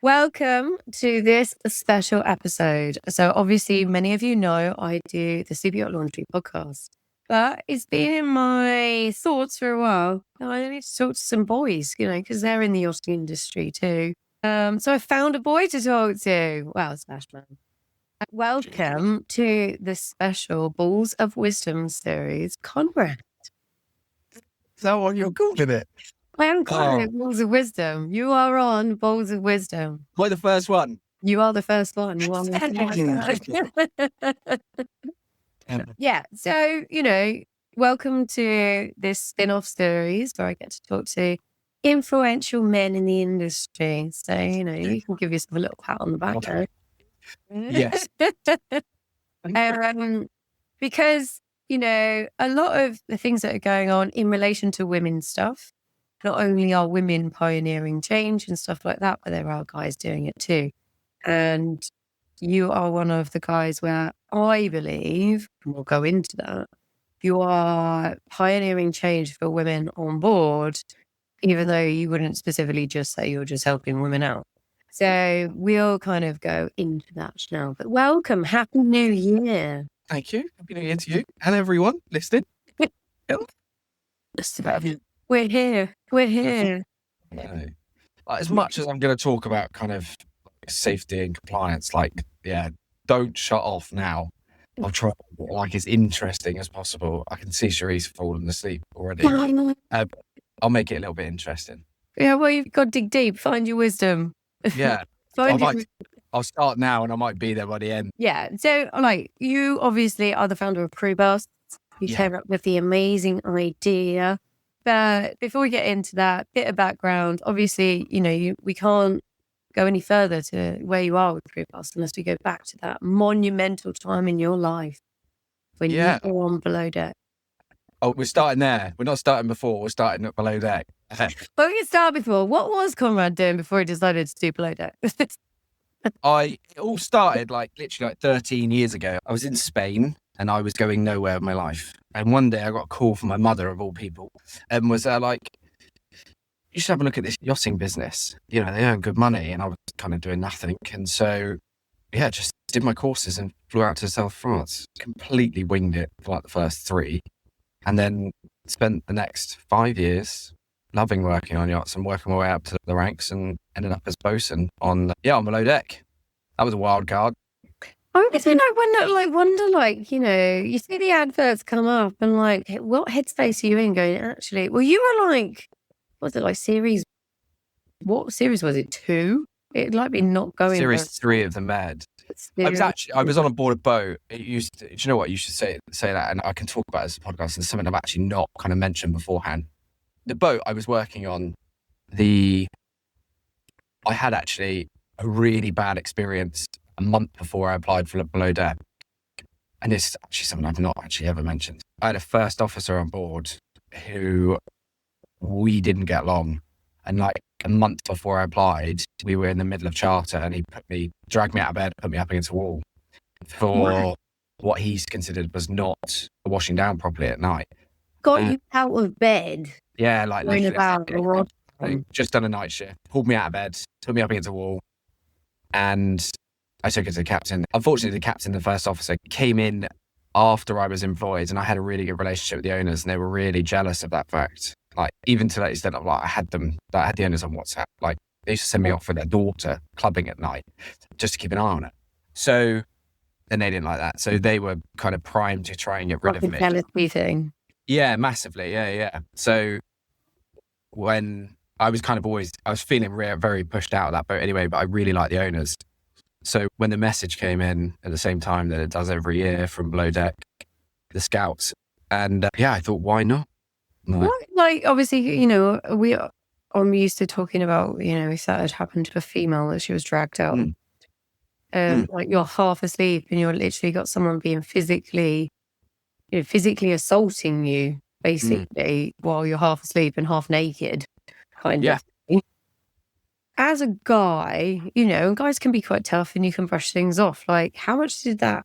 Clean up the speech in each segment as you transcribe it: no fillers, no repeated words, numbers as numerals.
Welcome to this special episode. So obviously many of you know I do the Superyacht Laundry podcast, but it's been in my thoughts for a while. I need to talk to some boys, because they're in the yachting industry too. So I found a boy to talk to. Wow, Smash Man. Welcome to the special Balls of Wisdom series, Conrad. Is that what you're calling it? I am calling it Balls of Wisdom. You are on Balls of Wisdom. Am I the first one? You are the first one. You are Yeah. So, welcome to this spin-off series where I get to talk to influential men in the industry. So, you can give yourself a little pat on the back there. Yes. Because, a lot of the things that are going on in relation to women's stuff, not only are women pioneering change and stuff like that, but there are guys doing it too. And you are one of the guys where I believe, and we'll go into that, you are pioneering change for women on board, even though you wouldn't specifically just say you're just helping women out. So we'll kind of go into that now. But welcome. Happy New Year. Thank you. Happy New Year to you and everyone listening. We're here. We're here. As much as I'm going to talk about kind of safety and compliance, don't shut off now. I'll try as interesting as possible. I can see Cherise falling asleep already. I'll make it a little bit interesting. Yeah, well, you've got to dig deep, find your wisdom. Yeah. I'll start now and I might be there by the end. Yeah. So, you obviously are the founder of Crew Bus. You came up with the amazing idea. But before we get into that, bit of background, obviously, we can't go any further to where you are with Crew Bus unless we go back to that monumental time in your life when you were on below deck. Oh, we're starting there. We're not starting before. We're starting at below deck. But we can start before. What was Conrad doing before he decided to do below deck? It all started literally 13 years ago. I was in Spain and I was going nowhere with my life. And one day I got a call from my mother, of all people, and was you should have a look at this yachting business. They earn good money. And I was kind of doing nothing. And so, just did my courses and flew out to South France. Completely winged it for the first 3. And then spent the next 5 years loving working on yachts and working my way up to the ranks and ended up as bosun on below deck. That was a wild card. I wonder, you see the adverts come up and what headspace are you in going, actually? Well, you were series, what series was it? 2? It been not going. Series 3 of the Med. I was on a board a boat. Do you know what? You should say that, and I can talk about it as a podcast. And something I've actually not kind of mentioned beforehand. The boat I was working on, I had actually a really bad experience a month before I applied for below deck, and it's actually something I've not actually ever mentioned. I had a first officer on board who we didn't get along, and a month before I applied, we were in the middle of charter, and he dragged me out of bed, put me up against a wall for what he's considered was not washing down properly at night. Got you out of bed? Yeah, just done a night shift, pulled me out of bed, put me up against a wall, and I took it to the captain. Unfortunately, the first officer, came in after I was employed, and I had a really good relationship with the owners, and they were really jealous of that fact. Even to that extent of I had the owners on WhatsApp. They used to send me off with their daughter clubbing at night just to keep an eye on it. So then they didn't like that. So they were kind of primed to try and get rid of me. Jealousy thing. Yeah, massively. Yeah. So when I was I was feeling very pushed out of that boat anyway, but I really liked the owners. So when the message came in at the same time that it does every year from below deck, the scouts, and I thought, why not? Obviously, I'm used to talking about, if that had happened to a female that she was dragged out, you're half asleep and you're literally got someone being physically assaulting you, basically, while you're half asleep and half naked, kind of. As a guy, guys can be quite tough and you can brush things off. How much did that,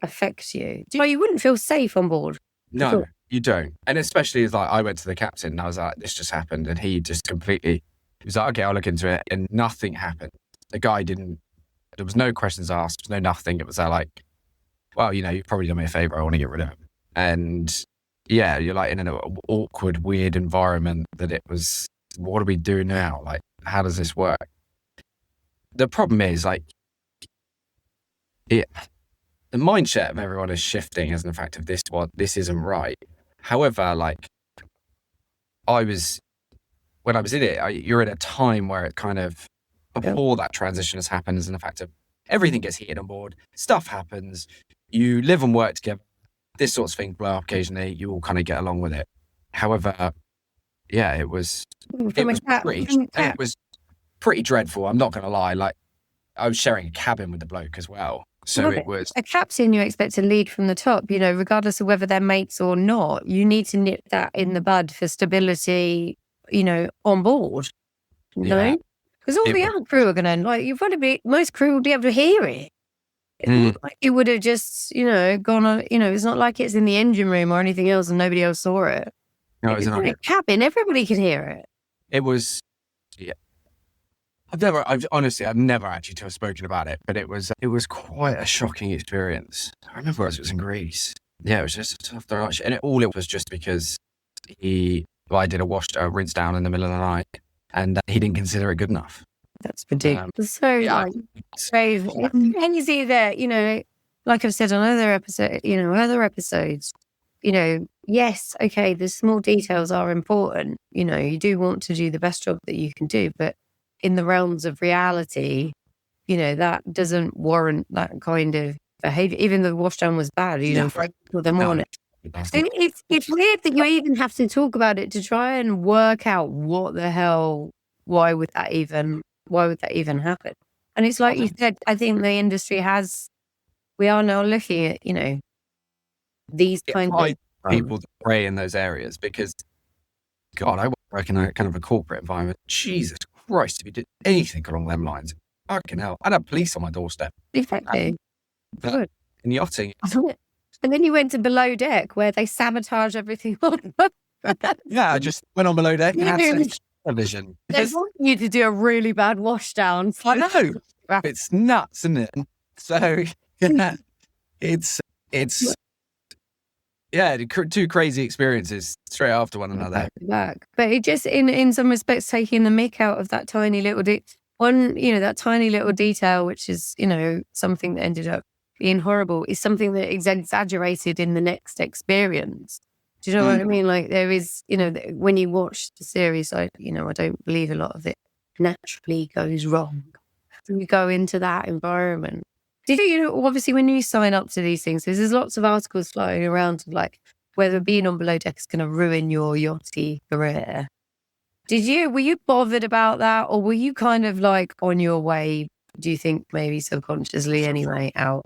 affect you? You wouldn't feel safe on board? No, you don't. And especially as I went to the captain and I was like, this just happened. And he just completely, he was like, okay, I'll look into it. And nothing happened. the guy didn't, there was no questions asked, no nothing. It was like, well, you've probably done me a favor. I want to get rid of him. And yeah, you're like in an awkward, weird environment that it was, what do we do now? Like, how does this work? The problem is like, the mindset of everyone is shifting as an effect of this isn't right. However, like when I was in it, you're in a time where it kind of, before that transition has happened, as an effect of everything gets heated on board, stuff happens, you live and work together, this sort of thing blow up occasionally, you all kind of get along with it. However, yeah, it was pretty dreadful. I'm not going to lie. Like, I was sharing a cabin with the bloke as well. So it was a captain. You expect to lead from the top, regardless of whether they're mates or not. You need to nip that in the bud for stability, on board. No, because all the other crew are going to most crew would be able to hear it. It would have just, gone on. It's not like it's in the engine room or anything else, and nobody else saw it. No, it's in a cabin. Everybody could hear it. It was, yeah. I've honestly never actually spoken about it, but it was quite a shocking experience. I remember it was in Greece. Yeah, it was just after lunch, and it was just because I did a rinse down in the middle of the night, and he didn't consider it good enough. That's ridiculous. Crazy. And you see that, like I've said on other episodes, yes, okay, the small details are important. You do want to do the best job that you can do, but in the realms of reality, that doesn't warrant that kind of behavior. Even the washdown was bad, for the morning. It's weird that you even have to talk about it to try and work out what the hell, why would that even happen? And it's like you said, I think the industry we are now looking at, these kind of people that prey in those areas, because God, I work in a kind of a corporate environment. Jesus Christ, if you did anything along them lines, fucking hell, I'd have police on my doorstep. Exactly. But in yachting. And then you went to below deck where they sabotage everything. Yeah, I just went on below deck and had television. They want you to do a really bad washdown. I know. It's nuts, isn't it? So, yeah, it's two crazy experiences straight after one another. But it just, in some respects, taking the mick out of that tiny little that tiny little detail, which is, something that ended up being horrible, is something that is exaggerated in the next experience. Do you know what I mean? Like, there is, when you watch the series, I don't believe a lot of it naturally goes wrong. You go into that environment. Did obviously when you sign up to these things, there's lots of articles flying around of like whether being on below deck is going to ruin your yachty career. Were you bothered about that, or were you kind of like on your way, do you think maybe subconsciously anyway, out?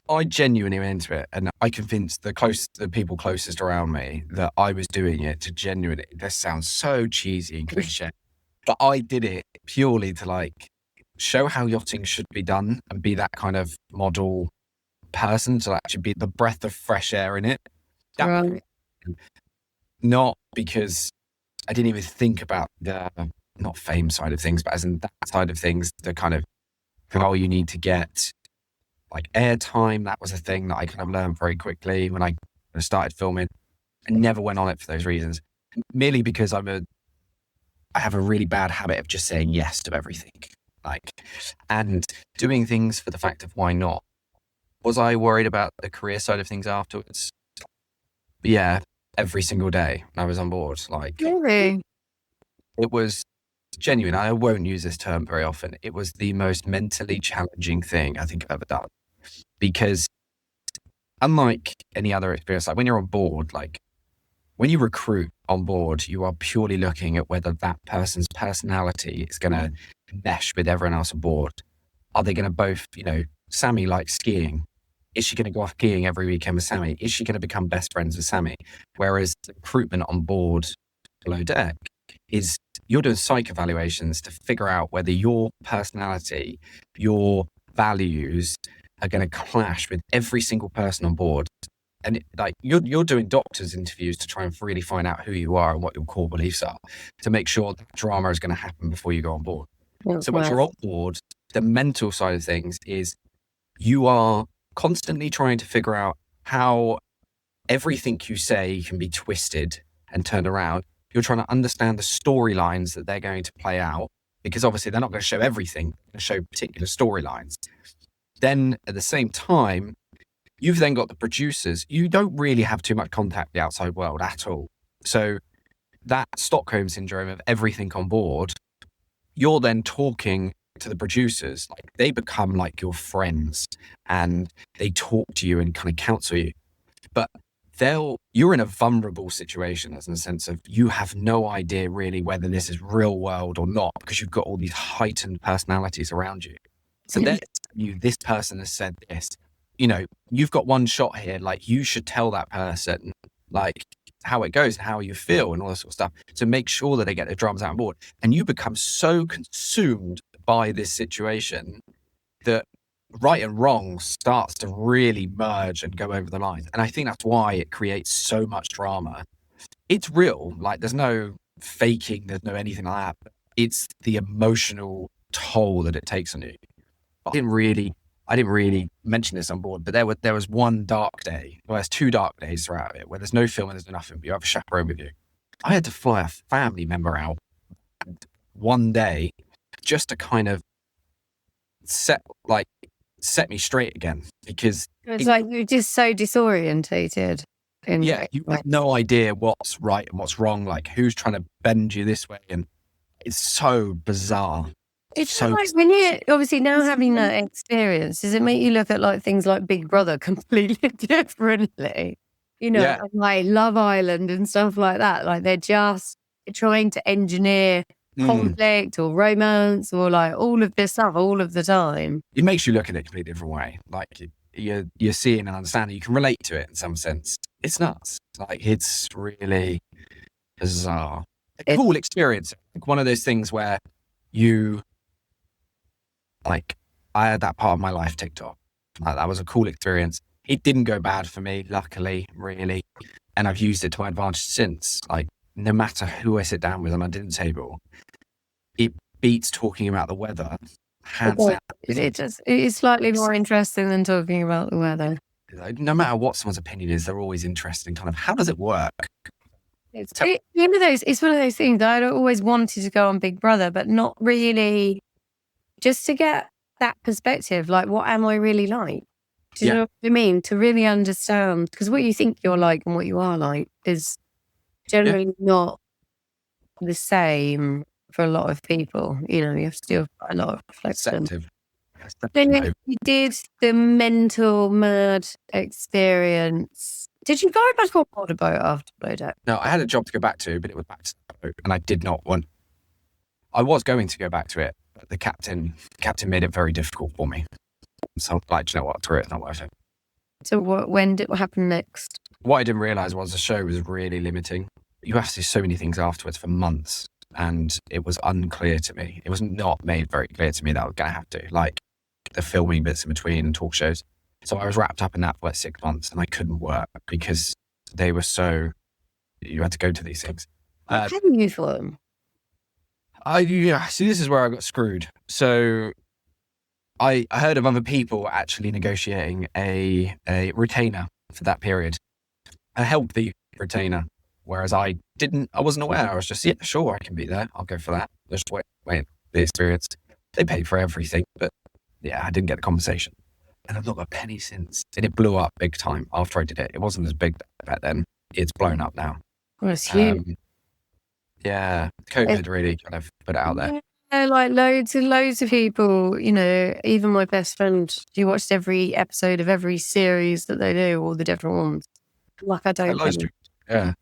I genuinely went into it, and I convinced the people closest around me that I was doing it to genuinely, this sounds so cheesy and cliche, but I did it purely to like show how yachting should be done and be that kind of model person, to actually be the breath of fresh air in it. Right. Not because I didn't even think about the not fame side of things, but as in that side of things, the kind of how you need to get like airtime. That was a thing that I kind of learned very quickly when I started filming. I never went on it for those reasons, merely because I have a really bad habit of just saying yes to everything. And doing things for the fact of why not. Was I worried about the career side of things afterwards? Yeah, every single day when I was on board. Really? It was genuine. I won't use this term very often. It was the most mentally challenging thing I think I've ever done. Because unlike any other experience, like when you're on board, like when you recruit on board, you are purely looking at whether that person's personality is going to mesh with everyone else on board. Are they going to both, Sammy likes skiing. Is she going to go off skiing every weekend with Sammy? Is she going to become best friends with Sammy? Whereas the recruitment on board below deck is you're doing psych evaluations to figure out whether your personality, your values are going to clash with every single person on board. And you're doing doctors' interviews to try and really find out who you are and what your core beliefs are, to make sure that drama is going to happen before you go on board. So once you're on board, the mental side of things is you are constantly trying to figure out how everything you say can be twisted and turned around. You're trying to understand the storylines that they're going to play out, because obviously they're not going to show everything, they're going to show particular storylines. Then at the same time, you've then got the producers. You don't really have too much contact with the outside world at all. So that Stockholm syndrome of everything on board, you're then talking to the producers, like they become like your friends and they talk to you and kind of counsel you. But you're in a vulnerable situation, as in the sense of you have no idea really whether this is real world or not, because you've got all these heightened personalities around you. So then this person has said this, you've got one shot here, like you should tell that person like how it goes, how you feel and all this sort of stuff, to make sure that they get their drums out on board. And you become so consumed by this situation that right and wrong starts to really merge and go over the lines. And I think that's why it creates so much drama. It's real, like there's no faking, there's no anything like that. It's the emotional toll that it takes on you. I didn't really mention this on board, but there was one dark day, well, there's 2 dark days throughout it where there's no film and there's nothing, but you have a chaperone with you. I had to fly a family member out one day just to kind of set me straight again, because it's like you're just so disorientated. You have no idea what's right and what's wrong, like who's trying to bend you this way, and it's so bizarre. It's so like when you're obviously now having that experience, does it make you look at like things like Big Brother completely differently? And like Love Island and stuff like that. Like they're just trying to engineer conflict or romance or like all of this stuff all of the time. It makes you look at it a completely different way. Like you're seeing and understanding. You can relate to it in some sense. It's nuts. Like it's really bizarre. A cool experience. Like one of those things where I had that part of my life ticked off. Like that was a cool experience. It didn't go bad for me, luckily, really. And I've used it to my advantage since. Like no matter who I sit down with on a dinner table, it beats talking about the weather. Hands down. It is slightly more interesting than talking about the weather. No matter what someone's opinion is, they're always interested in kind of how does it work? It's one of those things that I'd always wanted to go on Big Brother, but not really, just to get that perspective. Like, what am I really like? Do you know what I mean? To really understand, because what you think you're like and what you are like is generally not the same for a lot of people. You have to do a lot of reflection. Then you did the mental mad experience. Did you go back on board a boat after Below Deck? No, I had a job to go back to, but it was back to the boat, and I did not want. I was going to go back to it, but the captain made it very difficult for me. So I'm like, do you know what? Screw it, it's not worth it. So what happened next? What I didn't realise was the show was really limiting. You have to do so many things afterwards for months, and it was unclear to me. It was not made very clear to me that I was going to have to, like the filming bits in between and talk shows. So I was wrapped up in that for like 6 months, and I couldn't work because they were so. You had to go to these things. How do you for them? See, this is where I got screwed. So I heard of other people actually negotiating a retainer for that period. I helped the retainer, whereas I wasn't aware. I was just, sure, I can be there. I'll go for that. Just wait, the experience. They paid for everything, but I didn't get the compensation. And I've not got a penny since. And it blew up big time after I did it. It wasn't as big back then. It's blown up now. Well, it's huge. COVID really kind of put it out there. Yeah, like loads and loads of people, even my best friend, she watched every episode of every series that they do, all the different ones. Like I don't know. Yeah.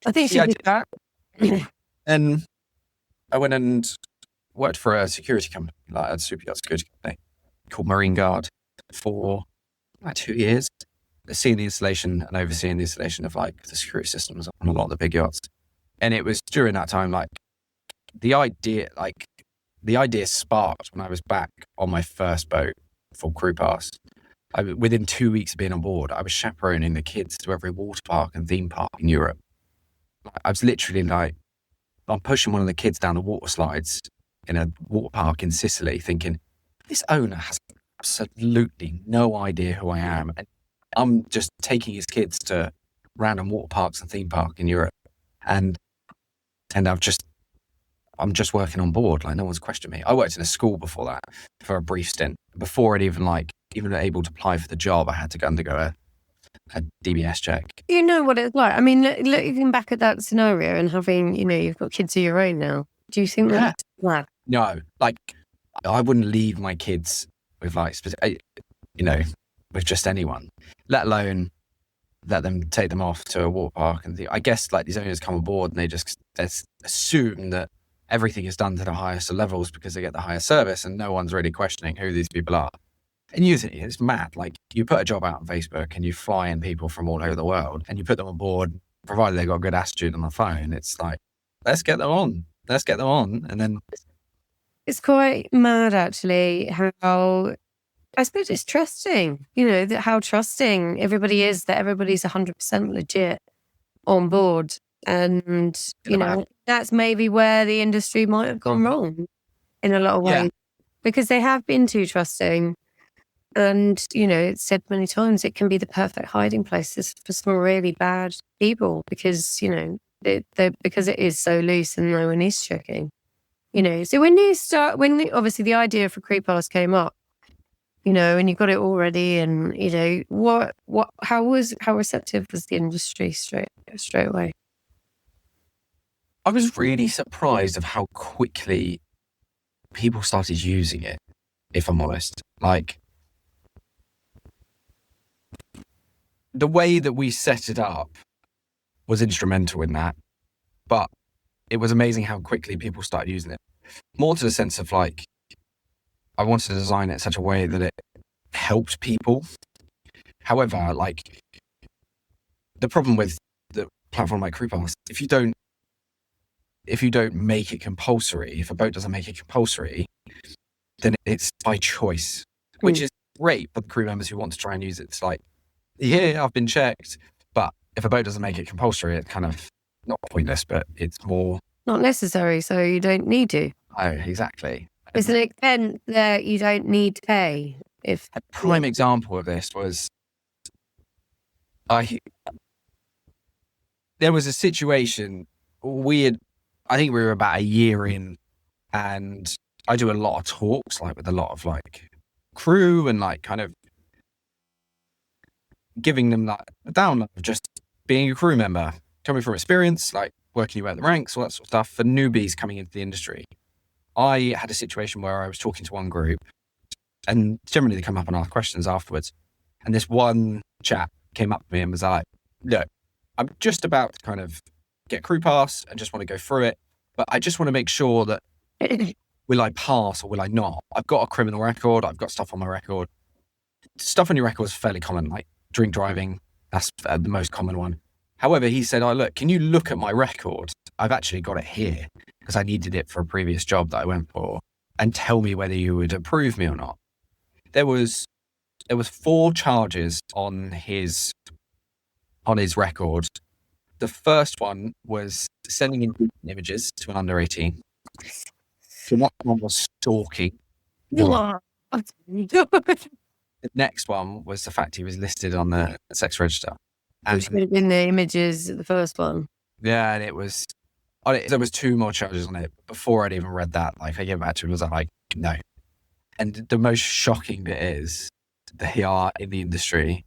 I think she did that. And I went and worked for a security company, like a Superyacht security company called Marine Guard for like 2 years, seeing the installation and overseeing the installation of like the security systems on a lot of the big yachts. And it was during that time, like the idea sparked when I was back on my first boat for crew pass. Within 2 weeks of being on board, I was chaperoning the kids to every water park and theme park in Europe. I was literally like, I'm pushing one of the kids down the water slides in a water park in Sicily thinking, this owner has absolutely no idea who I am. And I'm just taking his kids to random water parks and theme park in Europe. And I'm just working on board. Like, no one's questioned me. I worked in a school before that for a brief stint. Before I'd even able to apply for the job, I had to undergo a DBS check. You know what it's like. I mean, looking back at that scenario and having, you've got kids of your own now. Do you think that's bad? No, like, I wouldn't leave my kids with with just anyone, let alone let them take them off to a water park. And I guess like these owners come aboard and they just assume that everything is done to the highest levels because they get the highest service, and no one's really questioning who these people are. And you think it's mad. Like, you put a job out on Facebook and you fly in people from all over the world and you put them on board, provided they've got a good attitude on the phone. It's like, let's get them on. And then it's quite mad, actually, how I suppose it's trusting, how trusting everybody is, that everybody's 100% legit on board. And, that's maybe where the industry might have gone wrong in a lot of ways, because they have been too trusting. And, it's said many times, it can be the perfect hiding place for some really bad people because, because it is so loose and no one is checking. So when obviously the idea for Crew Pass came up, and you got it already, and how receptive was the industry straight away? I was really surprised of how quickly people started using it, if I'm honest. Like, the way that we set it up was instrumental in that, but it was amazing how quickly people started using it. More to the sense of like, I wanted to design it in such a way that it helped people. However, like, the problem with the platform like Crew Pass, if you don't make it compulsory, if a boat doesn't make it compulsory, then it's by choice, which is great for the crew members who want to try and use it. It's like, yeah, I've been checked, but if a boat doesn't make it compulsory, it's kind of not pointless, but it's more not necessary, so you don't need to. Oh, exactly. It's an extent that you don't need to pay. If a prime example of this was, there was a situation, I think we were about a year in, and I do a lot of talks, like with a lot of like crew, and like kind of giving them like a download of just being a crew member, coming from experience, like working your way up the ranks, all that sort of stuff for newbies coming into the industry. I had a situation where I was talking to one group, and generally they come up and ask questions afterwards. And this one chap came up to me and was like, look, I'm just about to kind of get Crew Pass and just want to go through it, but I just want to make sure that will I pass or will I not? I've got a criminal record. I've got stuff on my record. Stuff on your record is fairly common, like drink driving. That's the most common one. However, he said, oh, look, can you look at my record? I've actually got it here because I needed it for a previous job that I went for, and tell me whether you would approve me or not. There was 4 charges on his record. The first one was sending in images to an under 18. The next one was stalking. The next one was the fact he was listed on the sex register. Which would have been the images of the first one. Yeah, and there was 2 more charges on it. Before I'd even read that, like, I gave back to him, was like, no. And the most shocking bit is they are in the industry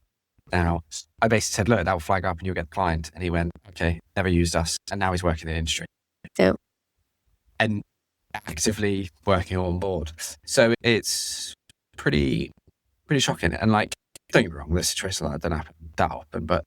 now. I basically said, look, that will flag up and you'll get the client. And he went, okay, never used us. And now he's working in the industry. Yeah. And actively working on board. So it's pretty shocking. And like, don't get me wrong, this situation like that don't happen that often, but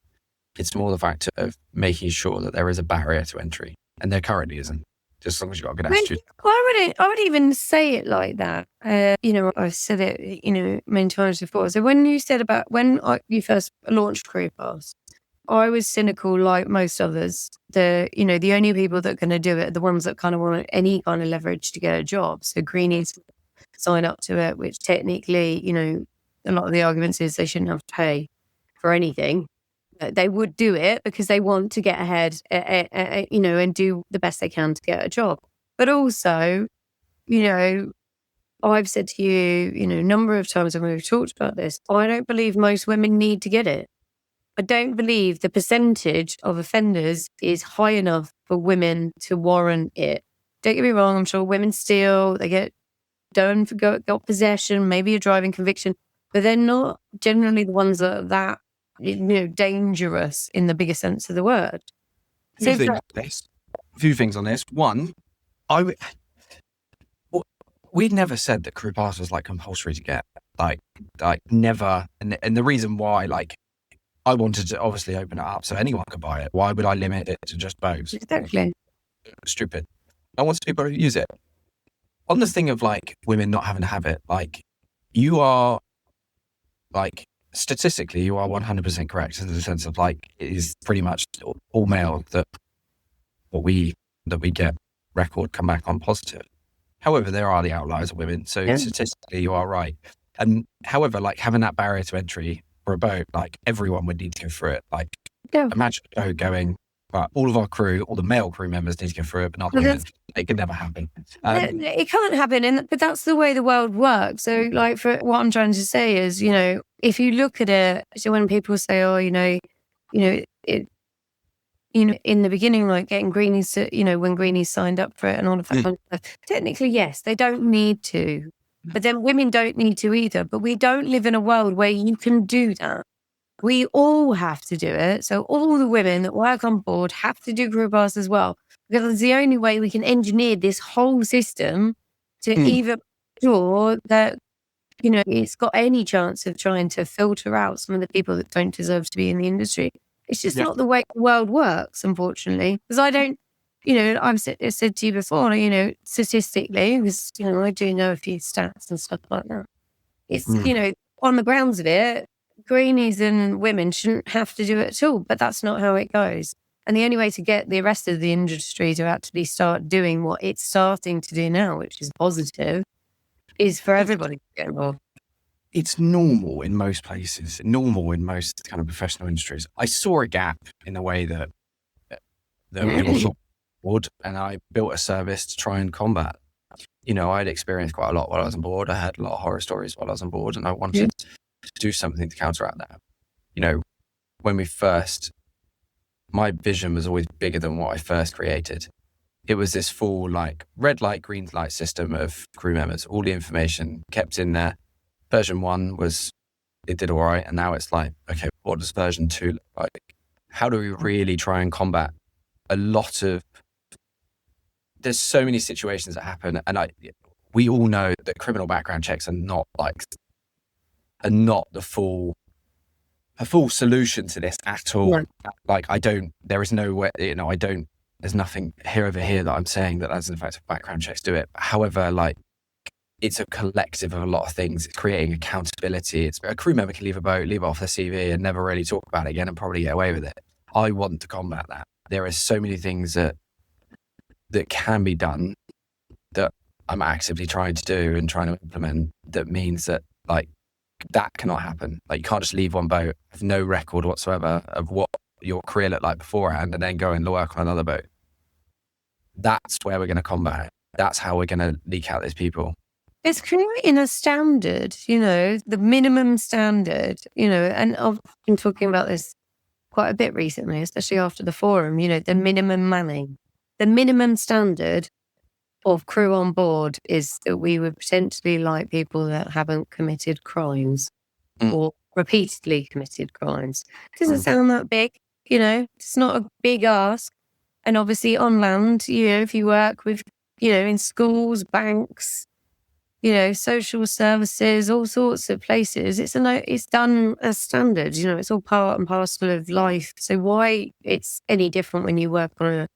it's more the fact of making sure that there is a barrier to entry. And there currently isn't. Just as long as you've got a good attitude. I would even say it like that. I've said it, many times before. So when you said about when you first launched Crew Pass, I was cynical like most others. The only people that are going to do it are the ones that kind of want any kind of leverage to get a job. So greenies sign up to it, which technically, a lot of the arguments is they shouldn't have to pay for anything. They would do it because they want to get ahead, and do the best they can to get a job. But also, you know, I've said to you, you know, a number of times when we've talked about this, I don't believe most women need to get it. I don't believe the percentage of offenders is high enough for women to warrant it. Don't get me wrong, I'm sure women steal, they get done for got possession, maybe a driving conviction, but they're not generally the ones that are that, you know, dangerous in the bigger sense of the word. A few things on this. One, we'd never said that crew pass was like compulsory to get, like never. And the reason why, like, I wanted to obviously open it up so anyone could buy it. Why would I limit it to just boats? Exactly. Stupid. I want people to use it. On the thing of like women not having to have it, like, you are, like, statistically, you are 100% correct in the sense of like, it is pretty much all male that we get record come back on positive. However, there are the outliers of women. So statistically, you are right. And however, like, having that barrier to entry for a boat, like, everyone would need to go through it. Like, imagine a boat going, but all of our crew, all the male crew members need to go through it, but not women. It can never happen. It can't happen, but that's the way the world works. So, like, for what I'm trying to say is, you know, if you look at it, so when people say, oh, you know, it, you know, in the beginning, like getting greenies, you know, when greenies signed up for it and all of that kind of stuff, technically, yes, they don't need to, but then women don't need to either. But we don't live in a world where you can do that. We all have to do it. So all the women that work on board have to do crew pass as well, because it's the only way we can engineer this whole system to even ensure that, you know, it's got any chance of trying to filter out some of the people that don't deserve to be in the industry. It's just not the way the world works, unfortunately. Because I don't, you know, I've said to you before, you know, statistically, because, you know, I do know a few stats and stuff like that. It's, you know, on the grounds of it, greenies and women shouldn't have to do it at all, but that's not how it goes. And the only way to get the rest of the industry to actually start doing what it's starting to do now, which is positive, is for everybody to get involved. It's normal in most places, normal in most kind of professional industries. I saw a gap in the way that people would, and I built a service to try and combat. You know, I'd experienced quite a lot while I was on board. I had a lot of horror stories while I was on board, and I wanted to do something to counteract that. You know, when my vision was always bigger than what I first created. It was this full, like, red light, green light system of crew members, all the information kept in there. Version 1 it did all right. And now it's like, okay, what does version 2 look like? How do we really try and combat there's so many situations that happen. And we all know that criminal background checks are not a full solution to this at all. Right. Like, there is no way, you know, there's nothing over here that I'm saying that as in fact background checks do it. However, like, it's a collective of a lot of things. It's creating accountability. It's a crew member can leave a boat, leave it off their CV and never really talk about it again and probably get away with it. I want to combat that. There are so many things that can be done that I'm actively trying to do and trying to implement that means that, like, that cannot happen. Like, you can't just leave one boat with no record whatsoever of what your career looked like beforehand and then go and work on another boat. That's where we're going to combat it. That's how we're going to leak out these people. It's creating a standard, you know, the minimum standard, you know, and I've been talking about this quite a bit recently, especially after the forum, you know, the minimum manning. The minimum standard of crew on board is that we would potentially like people that haven't committed crimes or repeatedly committed crimes. It doesn't sound that big, you know, it's not a big ask. And obviously on land, you know, if you work with, you know, in schools, banks, you know, social services, all sorts of places, it's done as standard, you know, it's all part and parcel of life. So why it's any different when you work on a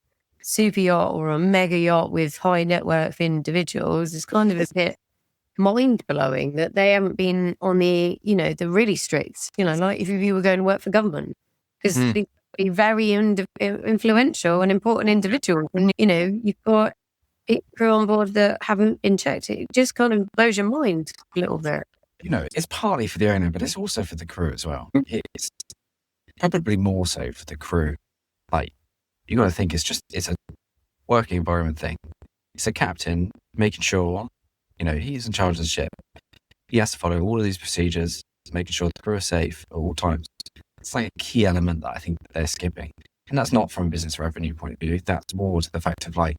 super yacht or a mega yacht with high net worth individuals is kind of a bit mind blowing that they haven't been on the, you know, the really strict, you know, like if you were going to work for government, because they're very influential and important individuals. And, you know, you've got people on board that haven't been checked. It just kind of blows your mind a little bit. You know, it's partly for the owner, but it's also for the crew as well. It's probably more so for the crew. Like, you got to think it's a working environment thing. it's a captain making sure, he's in charge of the ship. He has to follow all of these procedures, making sure the crew are safe at all times. It's like a key element that I think they're skipping. And that's not from a business revenue point of view. That's more to the fact of like,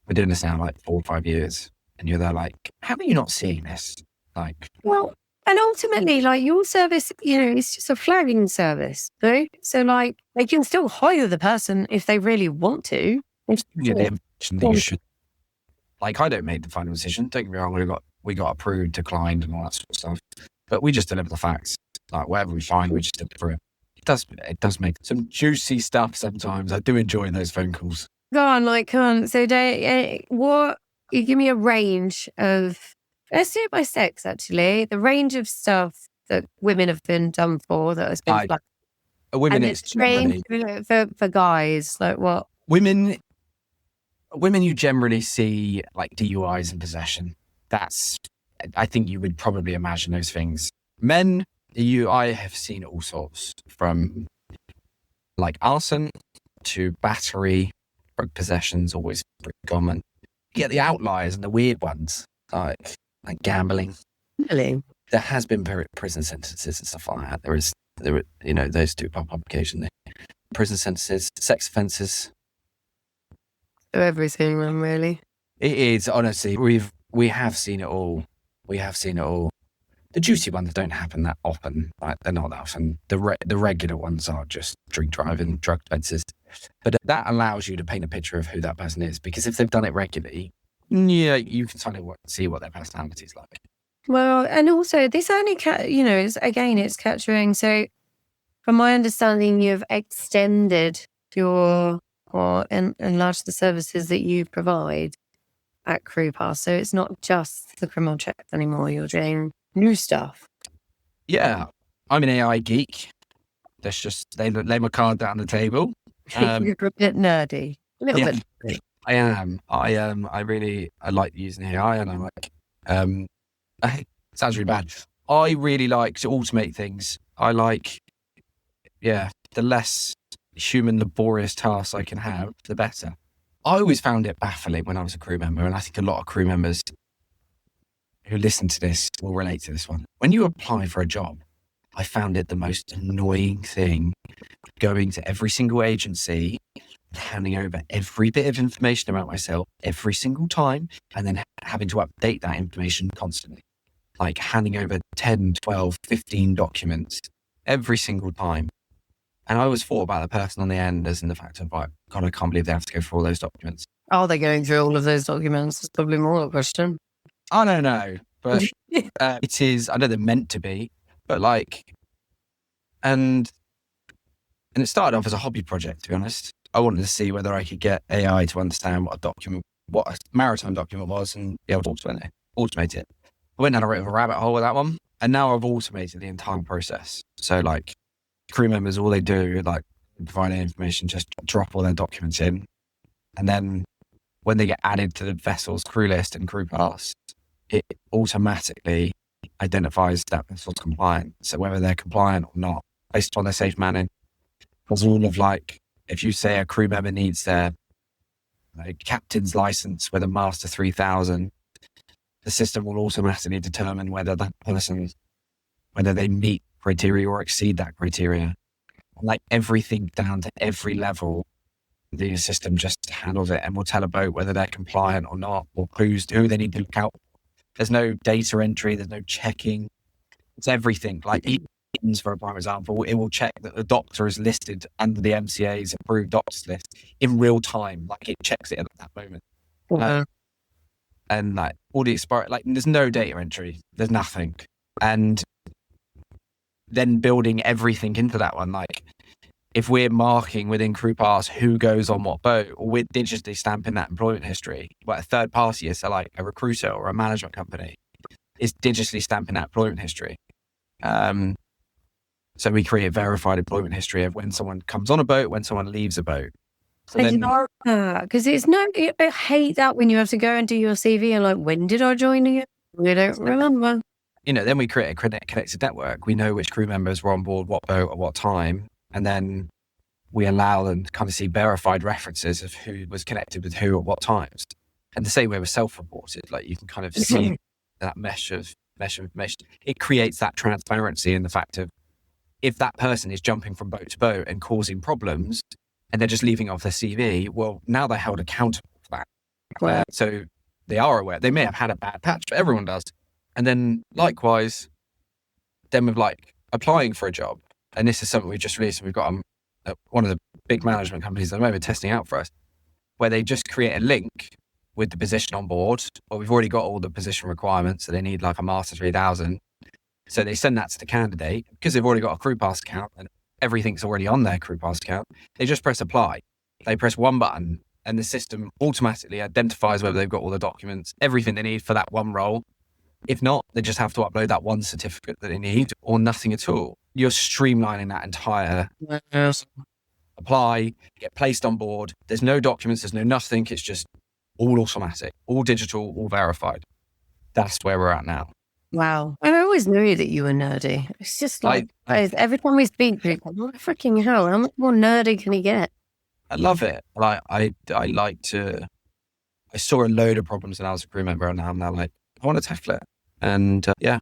we're doing this now like 4 or 5 years. And you're there like, how are you not seeing this? Like, well, and ultimately, like your service, it's just a flagging service. Right? So like they can still hire the person if they really want to. the information that you should. Like, I don't make the final decision. Don't get me wrong, we got approved, declined, and all that sort of stuff. But we just deliver the facts. Like, whatever we find, we just deliver it. It does make some juicy stuff sometimes. I do enjoy those phone calls. Go on. So, you give me a range of, let's do it by sex, actually. The range of stuff that women have been done for that has been flagged. Women, and it's range for guys, like what? Women, you generally see like DUIs and possession. I think you would probably imagine those things. Men, I have seen all sorts, from like arson to battery, drug possession's always pretty common. You get the outliers and the weird ones, like gambling. Really? There has been prison sentences and stuff like that. There are those two pop up occasionally. Prison sentences, sex offences. So every single one, really. It is, honestly, we have seen it all. The juicy ones don't happen that often. Like, they're not that often. The regular ones are just drink driving, drug offences. But that allows you to paint a picture of who that person is, because if they've done it regularly, you can kind of see what their personality is like. Well, and also this only, it's capturing. So from my understanding, you've extended or enlarged the services that you provide at Crew Pass. So it's not just the criminal checks anymore. You're doing new stuff. Yeah, I'm an AI geek. Let's just lay my card down the table. You're a bit nerdy. A little bit nerdy. I am. I like using AI, and I'm like, it sounds really bad. I really like to automate things. I like, the less human laborious tasks I can have, the better. I always found it baffling when I was a crew member, and I think a lot of crew members who listen to this will relate to this one. When you apply for a job, I found it the most annoying thing, going to every single agency, handing over every bit of information about myself every single time, and then having to update that information constantly. Like handing over 10, 12, 15 documents every single time. And I always thought about the person on the end as in the fact of like, God, I can't believe they have to go through all those documents. Are they going through all of those documents? It's probably more of a question. I don't know, but it is, I know they're meant to be, but like, and it started off as a hobby project, to be honest. I wanted to see whether I could get AI to understand what a maritime document was and be able to automate it. I went down a bit of a rabbit hole with that one, and now I've automated the entire process. So like, crew members, all they do, like, provide information, just drop all their documents in. And then when they get added to the vessel's crew list and crew pass, it automatically identifies that vessel's compliant. So whether they're compliant or not, based on their safe manning. Because all of like, if you say a crew member needs their captain's license with a Master 3000, the system will automatically determine whether that person, whether they meet criteria or exceed that criteria. Like everything down to every level, the system just handles it and will tell a boat whether they're compliant or not, or who they need to look out. There's no data entry, there's no checking. It's everything. Like for a prime example, it will check that the doctor is listed under the MCA's approved doctors list in real time. Like it checks it at that moment. And like all the expiry, like there's no data entry, there's nothing. And then building everything into that one, like if we're marking within Crew Pass who goes on what boat, or we're digitally stamping that employment history, what a third party is, so like a recruiter or a management company is digitally stamping that employment history. So we create a verified employment history of when someone comes on a boat, when someone leaves a boat. So because I hate that when you have to go and do your CV and like, when did I join again? We don't remember. Then we create a connected network. We know which crew members were on board what boat at what time. And then we allow them to kind of see verified references of who was connected with who at what times. And the same way with self-reported, like you can kind of see that mesh of information. It creates that transparency in the fact of if that person is jumping from boat to boat and causing problems and they're just leaving off their CV, well, now they're held accountable for that. Wow. So they are aware. They may have had a bad patch, but everyone does. And then likewise, then with like applying for a job, and this is something we just released, and we've got one of the big management companies at the moment testing out for us, where they just create a link with the position on board, or we've already got all the position requirements, so they need like a Master 3000. So they send that to the candidate because they've already got a crew pass account and everything's already on their crew pass account. They just press apply. They press one button and the system automatically identifies whether they've got all the documents, everything they need for that one role. If not, they just have to upload that one certificate that they need or nothing at all. You're streamlining that entire apply, get placed on board. There's no documents, there's no nothing. It's just all automatic, all digital, all verified. That's where we're at now. Wow. I always knew that you were nerdy. It's just like, every time we speak, people, what the freaking hell? How much more nerdy can he get? I love it. Like, I saw a load of problems when I was a crew member, and now I'm like, I want to tackle it. And yeah.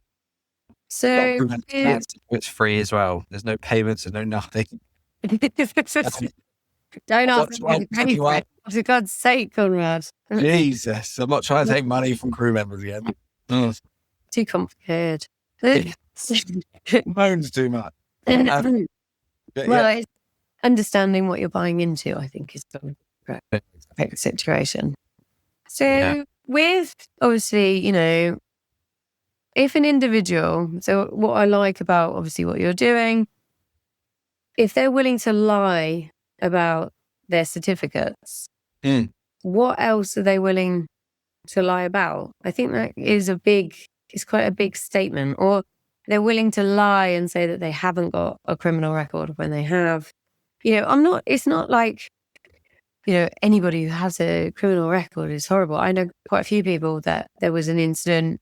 So it's free as well. There's no payments, there's no nothing. Don't ask me to pay for it. For God's sake, Conrad. Jesus, I'm not trying to take money from crew members again. Too complicated. Moans too much. It's understanding what you're buying into, I think, is the correct situation. So with, obviously, you know, if an individual, so what I like about obviously what you're doing, if they're willing to lie about their certificates, what else are they willing to lie about? I think that is quite a big statement. Or they're willing to lie and say that they haven't got a criminal record when they have. You know, it's not like, you know, anybody who has a criminal record is horrible. I know quite a few people that there was an incident,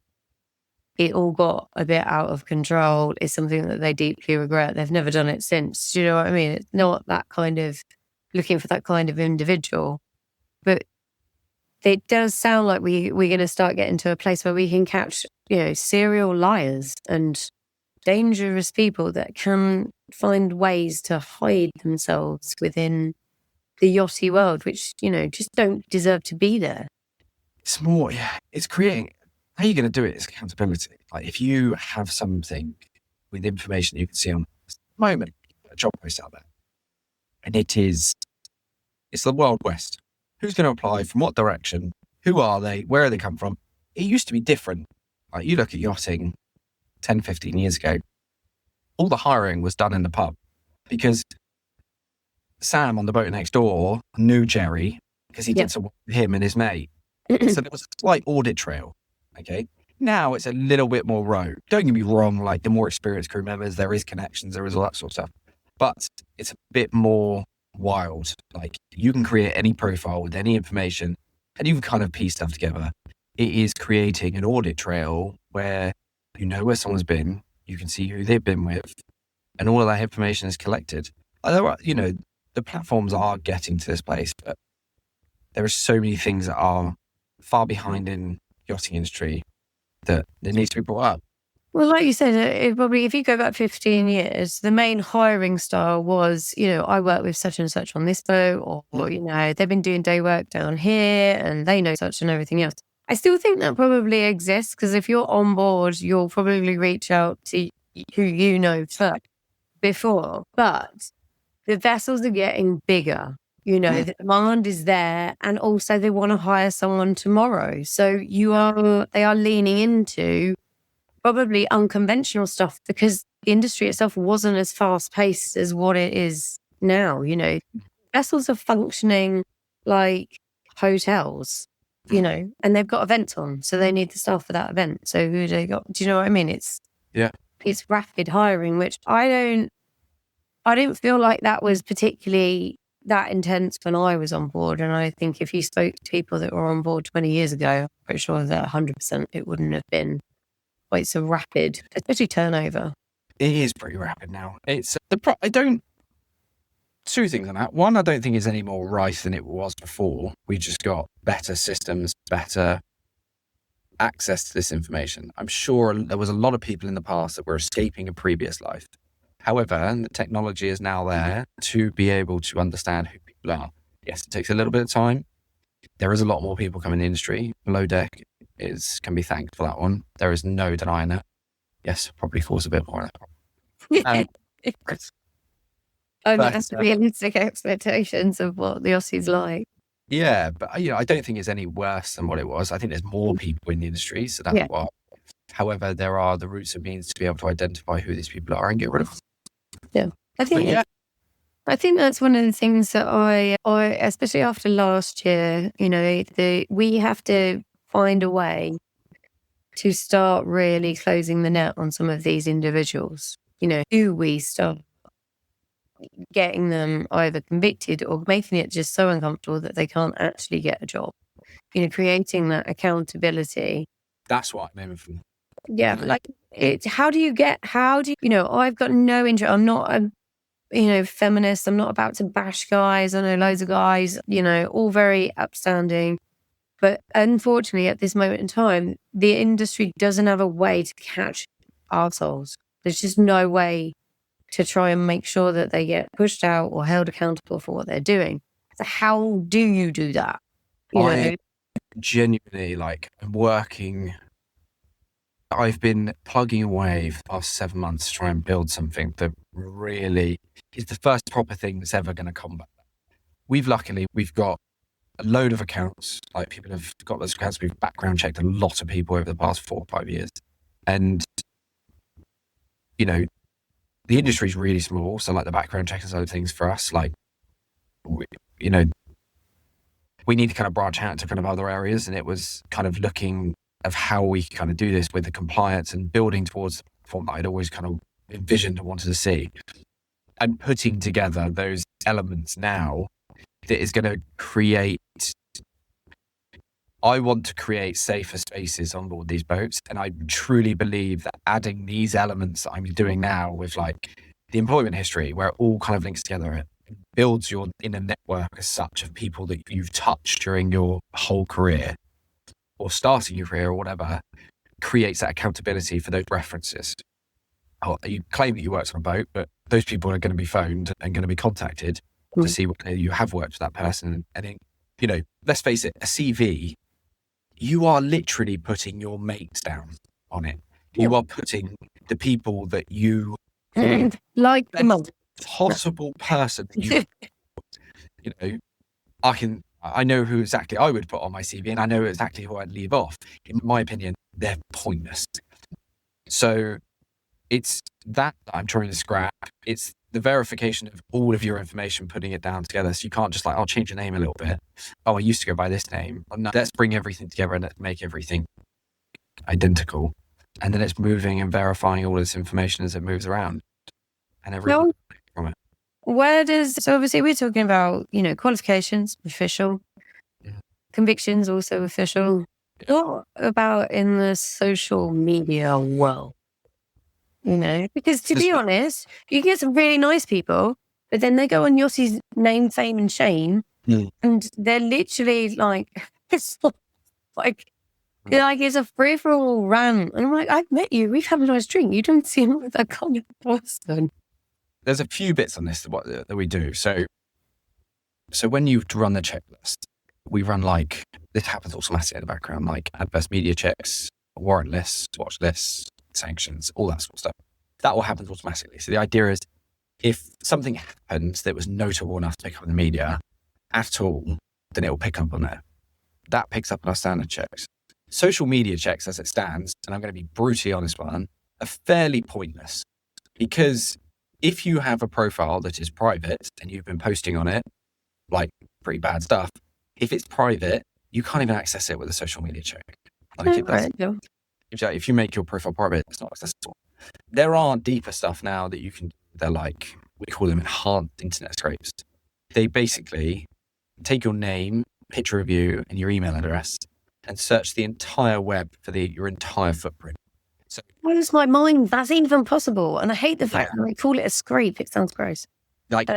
it all got a bit out of control. It's something that they deeply regret. They've never done it since. Do you know what I mean? It's not that kind of looking for that kind of individual. But it does sound like we're going to start getting to a place where we can catch, you know, serial liars and dangerous people that can find ways to hide themselves within the yachty world, which, you know, just don't deserve to be there. It's more, it's creating, how you're going to do it is accountability. Like if you have something with information you can see on the moment, a job post out there, and it's the Wild West. Who's going to apply, from what direction, who are they, where they come from? It used to be different. Like you look at yachting 10, 15 years ago, all the hiring was done in the pub because Sam on the boat next door knew Jerry because he did some work with him and his mate. So there was a slight audit trail. Okay. Now it's a little bit more rogue. Don't get me wrong, like the more experienced crew members, there is connections, there is all that sort of stuff. But it's a bit more wild. Like you can create any profile with any information and you can kind of piece stuff together. It is creating an audit trail where you know where someone's been, you can see who they've been with, and all of that information is collected. You know, the platforms are getting to this place, but there are so many things that are far behind in yachting industry that needs to be brought up. Well, like you said, it probably, if you go back 15 years, the main hiring style was, you know, I work with such and such on this boat, or you know, they've been doing day work down here and they know such and everything else. I still think that probably exists because if you're on board, you'll probably reach out to who you know first before. But the vessels are getting bigger. You know, the demand is there, and also they want to hire someone tomorrow. So they are leaning into probably unconventional stuff because the industry itself wasn't as fast paced as what it is now. You know, vessels are functioning like hotels, you know, and they've got events on, so they need the staff for that event. So who they got? Do you know what I mean? It's rapid hiring, which I didn't feel like that was particularly that intense when I was on board. And I think if you spoke to people that were on board 20 years ago, I'm pretty sure that 100% it wouldn't have been quite so rapid, especially turnover. It is pretty rapid now. It's two things on that. One, I don't think it's any more rife than it was before. We just got better systems, better access to this information. I'm sure there was a lot of people in the past that were escaping a previous life. However, the technology is now there to be able to understand who people are. Yes, it takes a little bit of time. There is a lot more people coming in the industry. Below Deck can be thanked for that one. There is no denying it. Yes, probably cause a bit more. That's realistic expectations of what the Aussies like. Yeah, but I don't think it's any worse than what it was. I think there's more people in the industry, so that's why. However, there are the routes and means to be able to identify who these people are and get rid of them. Yeah, I think that's one of the things that I especially after last year, we have to find a way to start really closing the net on some of these individuals. Do we start getting them either convicted or making it just so uncomfortable that they can't actually get a job? Creating that accountability. That's what I'm aiming for. Yeah, how do you I've got no interest. I'm not a feminist. I'm not about to bash guys. I know loads of guys, all very upstanding. But unfortunately, at this moment in time, the industry doesn't have a way to catch arseholes. There's just no way to try and make sure that they get pushed out or held accountable for what they're doing. So how do you do that? I genuinely working. I've been plugging away for the past 7 months to try and build something that really is the first proper thing that's ever going to combat that. We've got a load of accounts. People have got those accounts. We've background checked a lot of people over the past 4 or 5 years. And, the industry is really small. So the background check and side of things for us, we need to kind of branch out to kind of other areas. And it was kind of looking of how we kind of do this with the compliance and building towards the platform that I'd always kind of envisioned and wanted to see. And putting together those elements now that is going to create, I want to create safer spaces on board these boats. And I truly believe that adding these elements that I'm doing now with the employment history, where it all kind of links together, it builds your inner network as such of people that you've touched during your whole career or starting your career or whatever, creates that accountability for those references. You claim that you worked on a boat, but those people are going to be phoned and going to be contacted to see whether you have worked with that person. And then, let's face it, a CV, you are literally putting your mates down on it. You are putting the people that you like the most possible person. I know who exactly I would put on my CV, and I know exactly who I'd leave off. In my opinion, they're pointless. So it's that I'm trying to scrap. It's the verification of all of your information, putting it down together. So you can't just I'll change your name a little bit. Oh, I used to go by this name. Oh, no, let's bring everything together and let's make everything identical. And then it's moving and verifying all this information as it moves around. And everything from it. So obviously we're talking about, qualifications, official, convictions, also official. What about in the social media world? Because to be honest, you get some really nice people, but then they go on Yossi's name, fame and shame, and they're literally it's it's a free-for-all rant. And I'm like, I've met you, we've had a nice drink. You don't seem like that kind of person. There's a few bits on this that we do. So when you run the checklist, we run this happens automatically in the background, adverse media checks, warrant lists, watch lists, sanctions, all that sort of stuff. That all happens automatically. So the idea is if something happens that was notable enough to pick up in the media at all, then it will pick up on there. That picks up on our standard checks. Social media checks as it stands, and I'm going to be brutally honest one, are fairly pointless because if you have a profile that is private and you've been posting on it, pretty bad stuff, if it's private, you can't even access it with a social media check. If you make your profile private, it's not accessible. There are deeper stuff now that you can do. They're we call them enhanced internet scrapes. They basically take your name, picture of you, and your email address and search the entire web for your entire footprint. So blows my mind. That's even possible. And I hate the fact that they call it a scrape. It sounds gross. Like,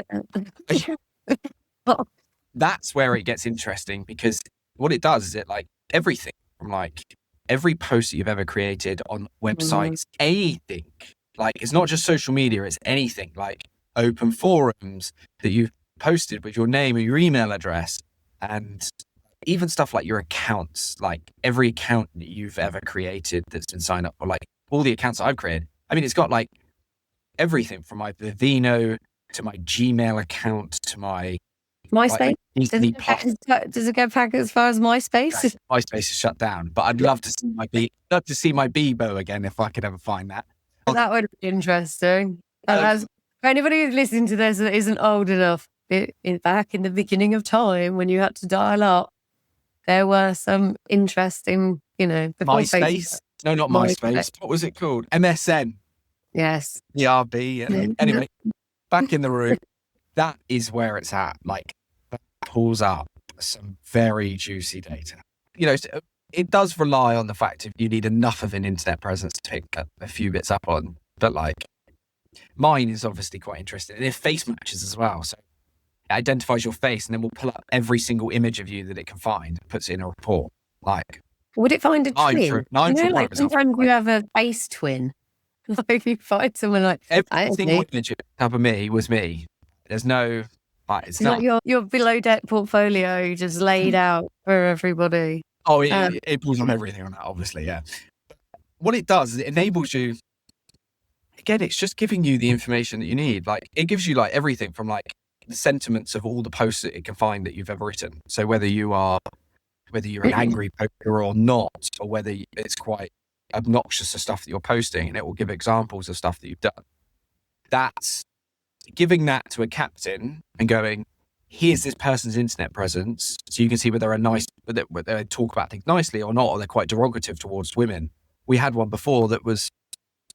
that's where it gets interesting, because what it does is it like everything from like every post that you've ever created on websites, anything, like it's not just social media, it's anything like open forums that you've posted with your name or your email address, and even stuff like your accounts, like every account that you've ever created that's been signed up, or like all the accounts that I've created. I mean, it's got like everything from my Vivino to my Gmail account to my MySpace. Like, does it go back as far as MySpace? MySpace is shut down, but I'd love to see my Bebo again if I could ever find that. That would be interesting. For anybody who's listening to this that isn't old enough, back in the beginning of time when you had to dial up, there were some interesting, before MySpace. Facebook. No, not MySpace. What was it called? MSN. Yes. ERB. Anyway, back in the room. That is where it's at. Like, that pulls up some very juicy data. It does rely on the fact that you need enough of an internet presence to pick a few bits up on. But like, mine is obviously quite interesting. And it face matches as well. So it identifies your face and then we'll pull up every single image of you that it can find, puts it in a report. Like, would it find a twin? Like sometimes you have a face twin. Like you find someone like every single image up of me was me. There's no, it's not like your below deck portfolio just laid out for everybody. Oh, it pulls on everything on that, obviously, yeah. What it does is it enables you. Again, it's just giving you the information that you need. Like, it gives you like everything from like the sentiments of all the posts that it can find that you've ever written. So whether you're an angry poster or not, or whether it's quite obnoxious the stuff that you're posting, and it will give examples of stuff that you've done. That's giving that to a captain and going, here's this person's internet presence, so you can see whether they talk about things nicely or not, or they're quite derogative towards women. We had one before that was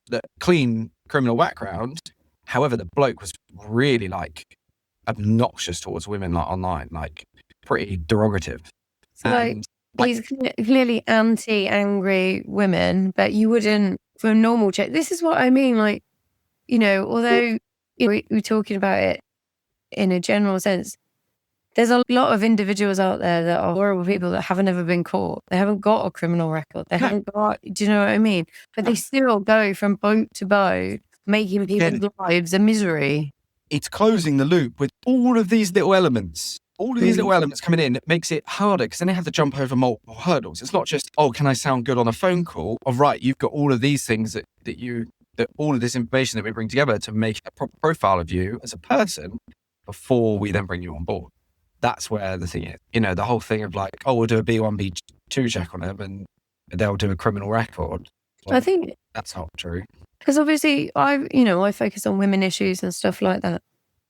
the clean criminal background. However, the bloke was really like obnoxious towards women, like online, like pretty derogative. So he's clearly anti-angry women, but you wouldn't, for a normal check. This is what I mean. Like, although we're talking about it in a general sense, there's a lot of individuals out there that are horrible people that haven't ever been caught. They haven't got a criminal record. They haven't got, do you know what I mean? But they still go from boat to boat, making people's lives a misery. It's closing the loop with all of these little elements. All of these little elements coming in makes it harder, because then they have to jump over multiple hurdles. It's not just, can I sound good on a phone call? Right, you've got all of these things that all of this information that we bring together to make a proper profile of you as a person before we then bring you on board. That's where the thing is. The whole thing of like, we'll do a B1, B2 check on them and they'll do a criminal record. Well, I think that's not true. Because obviously I focus on women issues and stuff like that.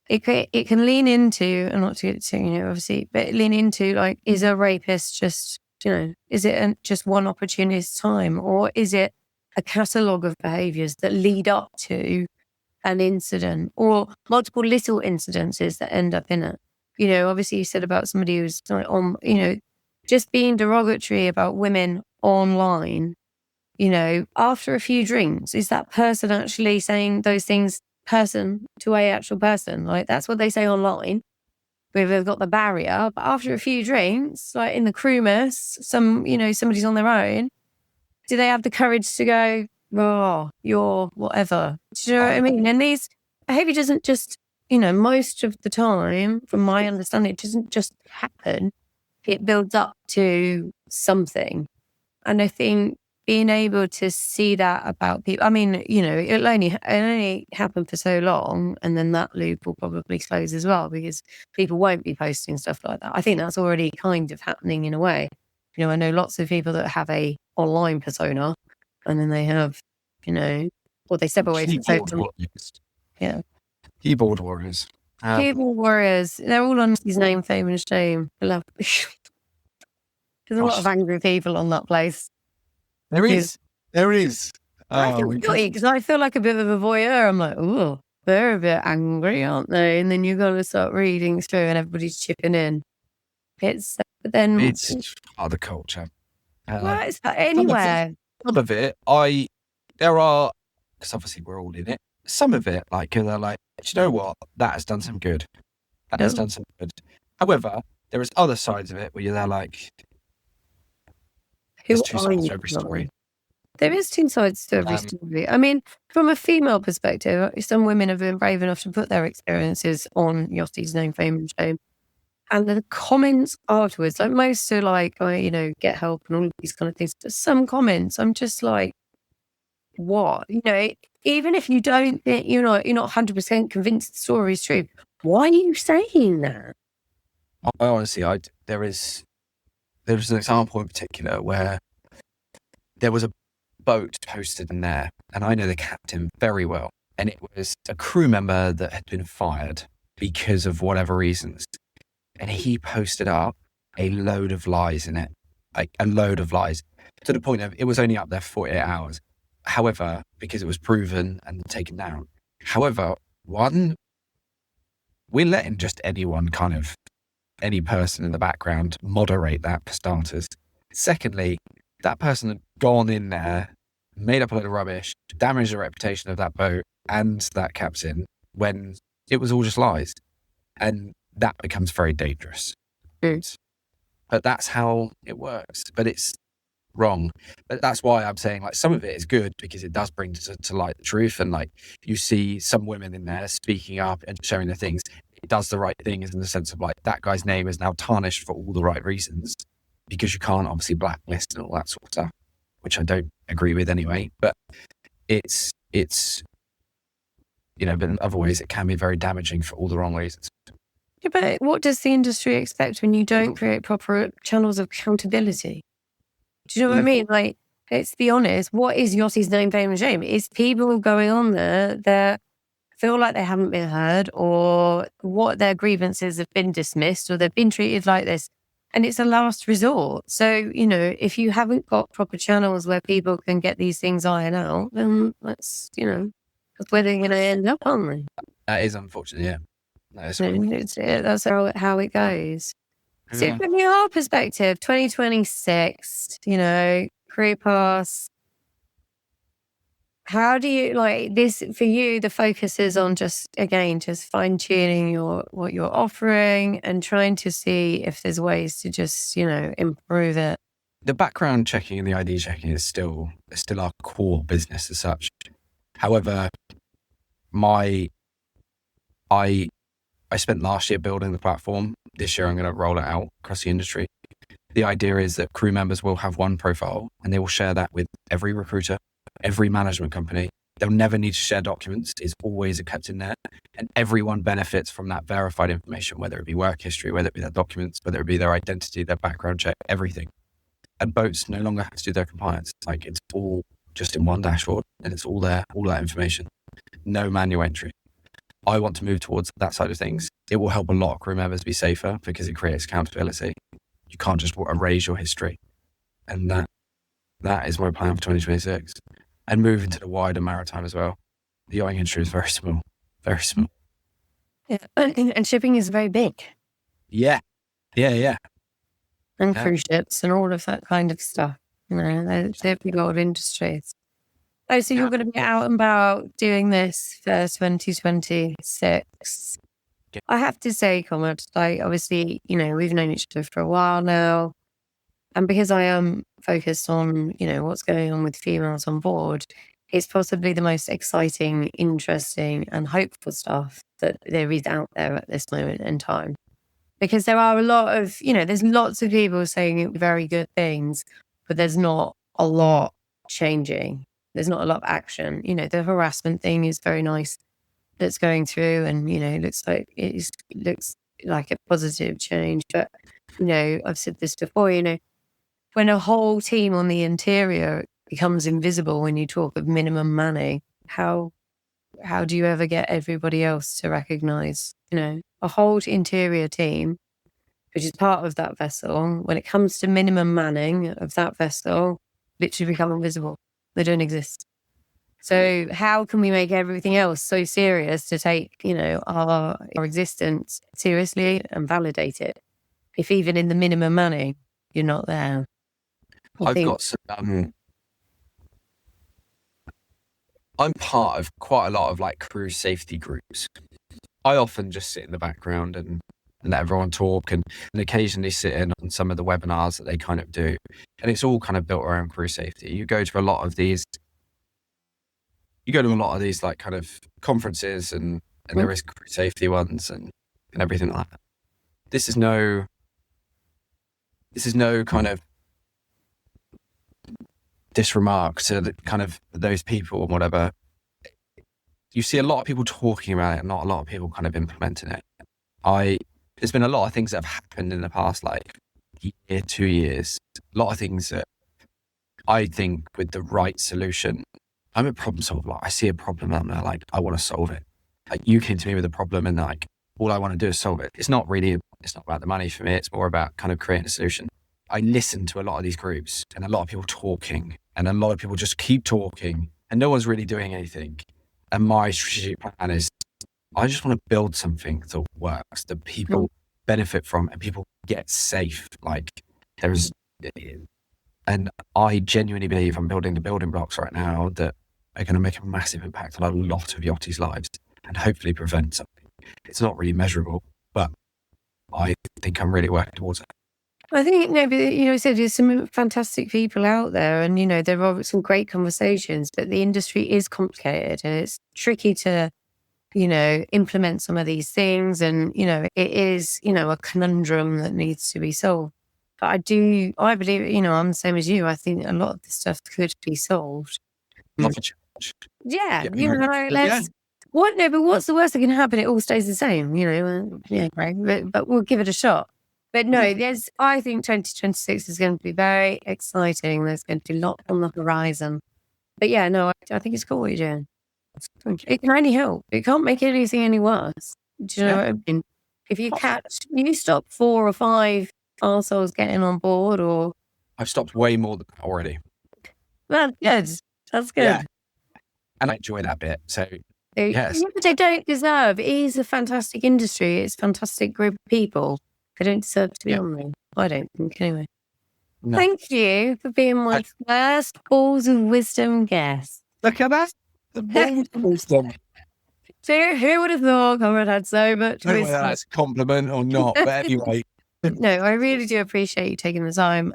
It can lean into, and not to obviously, but lean into like, is a rapist just, is it just one opportunist time, or is it a catalogue of behaviours that lead up to an incident, or multiple little incidences that end up in it? Obviously you said about somebody who's like on, just being derogatory about women online, after a few drinks, is that person actually saying those things person to a actual person? Like, that's what they say online. We've got the barrier, but after a few drinks, like in the crew mess, somebody's on their own. Do they have the courage to go, you're whatever? Do you know what I mean? And these behaviour doesn't just, most of the time, from my understanding, it doesn't just happen. It builds up to something. And I think being able to see that about people, I mean, it'll only happen for so long, and then that loop will probably close as well, because people won't be posting stuff like that. I think that's already kind of happening in a way. I know lots of people that have a online persona, and then they have, or they step away from social. Yeah. Keyboard warriors. Keyboard warriors. They're all on his name, fame, and shame. I love. There's a lot of angry people on that place. There is. Because I feel like a bit of a voyeur. I'm like, oh, they're a bit angry, aren't they? And then you've got to start reading through, and everybody's chipping in. It's the culture. It's anywhere. Some of it, because obviously we're all in it. some of it, like, they're like, do you know what? That has done some good. That has done some good. However, there is other sides of it where you're there like, there's two sides to every story. There is two sides to every story. I mean, from a female perspective, some women have been brave enough to put their experiences on Yottie's Name, Fame and Shame. And the comments afterwards, like most are like, oh, you know, get help and all of these kind of things. But some comments, I'm just like, what? You know, even if you don't think, you're not 100% convinced the story is true, why are you saying that? I honestly, there was an example in particular where there was a boat posted in there, and I know the captain very well, and it was a crew member that had been fired because of whatever reasons, and he posted up a load of lies in it, like a load of lies, to the point of it was only up there for 48 hours. However, because it was proven and taken down. However, one, we're letting just anyone any person in the background moderate that for starters. Secondly, that person had gone in there, made up a load of rubbish, damaged the reputation of that boat and that captain when it was all just lies. And that becomes very dangerous. But that's how it works. But it's wrong. But that's why I'm saying, like, some of it is good because it does bring to light the truth. And like, you see some women in there speaking up and showing their things. It does the right thing, in the sense of like, that guy's name is now tarnished for all the right reasons, because you can't obviously blacklist and all that sort of stuff, which I don't agree with anyway. But it's you know, but in other ways it can be very damaging for all the wrong reasons. Yeah, but what does the industry expect when you don't create proper channels of accountability? Do you know what I mean? Like, let's be honest, what is Yottie's Name, Fame and Shame? It's people going on there that feel like they haven't been heard, or what their grievances have been dismissed, or they've been treated like this. And it's a last resort. So, you know, if you haven't got proper channels where people can get these things ironed out, then that's, you know, that's where they're going to end up, aren't they? That is unfortunate, yeah. That's how it goes. So from your perspective, 2026, you know, career path, how do you, like, this for you, the focus is on just fine tuning what you're offering and trying to see if there's ways to just, you know, improve it. The background checking and the ID checking is still our core business as such. However, I spent last year building the platform. This year I'm going to roll it out across the industry. The idea is that crew members will have one profile and they will share that with every recruiter, every management company. They'll never need to share documents. It's always kept in there. And everyone benefits from that verified information, whether it be work history, whether it be their documents, whether it be their identity, their background check, everything. And boats no longer have to do their compliance. Like, it's all just in one dashboard and it's all there, all that information. No manual entry. I want to move towards that side of things. It will help a lot of crew members be safer because it creates accountability. You can't just erase your history. And that is my plan for 2026. And move into the wider maritime as well. The yachting industry is very small, very small. Yeah, and shipping is very big. Yeah. And cruise ships and all of that kind of stuff. You know, they're big old industries. Oh, so you're going to be out and about doing this for 2026. Yeah. I have to say, Conrad, like, obviously, you know, we've known each other for a while now. And because I am focused on, you know, what's going on with females on board, it's possibly the most exciting, interesting and hopeful stuff that there is out there at this moment in time. Because there are a lot of, you know, there's lots of people saying very good things, but there's not a lot changing. There's not a lot of action. You know, the harassment thing is very nice that's going through, and, you know, looks like a positive change. But, you know, I've said this before, you know, when a whole team on the interior becomes invisible when you talk of minimum manning, how do you ever get everybody else to recognize, you know, a whole interior team, which is part of that vessel, when it comes to minimum manning of that vessel, literally become invisible. They don't exist. So how can we make everything else so serious to take, you know, our existence seriously and validate it, if even in the minimum manning you're not there? I've got some I'm part of quite a lot of like crew safety groups. I often just sit in the background and let everyone talk and occasionally sit in on some of the webinars that they kind of do. And it's all kind of built around crew safety. You go to a lot of these like kind of conferences and there is crew safety ones and everything like that. This is no kind of disremark to the kind of those people or whatever. You see a lot of people talking about it, not a lot of people kind of implementing it. There's been a lot of things that have happened in the past, like year, 2 years. A lot of things that I think with the right solution, I'm a problem solver. Like, I see a problem and I'm like, I want to solve it. Like, you came to me with a problem and like, all I want to do is solve it. It's not about the money for me. It's more about kind of creating a solution. I listen to a lot of these groups and a lot of people talking and a lot of people just keep talking and no one's really doing anything. And my strategic plan is I just want to build something that works, that people benefit from and people get safe. Like and I genuinely believe I'm building the building blocks right now that are going to make a massive impact on a lot of yachties' lives and hopefully prevent something. It's not really measurable, but I think I'm really working towards it. I think, but I said there's some fantastic people out there and, there are some great conversations, but the industry is complicated and it's tricky to, implement some of these things. And, it is, a conundrum that needs to be solved. But I believe, I'm the same as you. I think a lot of this stuff could be solved. Not for change. Yeah. But what's the worst that can happen? It all stays the same, right. But we'll give it a shot. But no, I think 2026 is going to be very exciting. There's going to be a lot on the horizon. But yeah, no, I think it's cool what you're doing. It can only help. It can't make anything any worse. Do you know what I mean? If you stop 4 or 5 arseholes getting on board, or I've stopped way more than that already. Well, good. That's good. Yeah. And I enjoy that bit. So yes. But they don't deserve. It is a fantastic industry. It's a fantastic group of people. They don't deserve to be on there. I don't think, anyway. No. Thank you for being my first Balls of Wisdom guest. Look at that. The Balls of Wisdom. So who would have thought Conrad had so much wisdom? Whether that's a compliment or not, but anyway. No, I really do appreciate you taking the time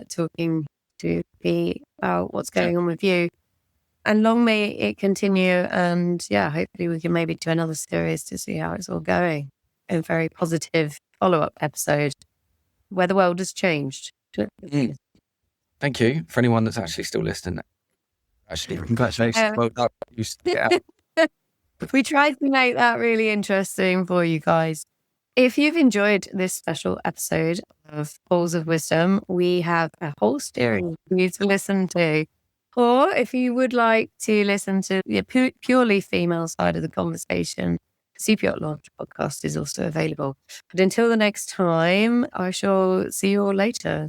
talking to me about what's going on with you. And long may it continue. And hopefully we can maybe do another series to see how it's all going. A very positive follow-up episode where the world has changed. Thank you for anyone that's actually still listening. Actually, congratulations. Well done. We tried to make that really interesting for you guys. If you've enjoyed this special episode of Balls of Wisdom, we have a whole series for you to listen to. Or if you would like to listen to the purely female side of the conversation, the Superyacht Laundry podcast is also available. But until the next time, I shall see you all later.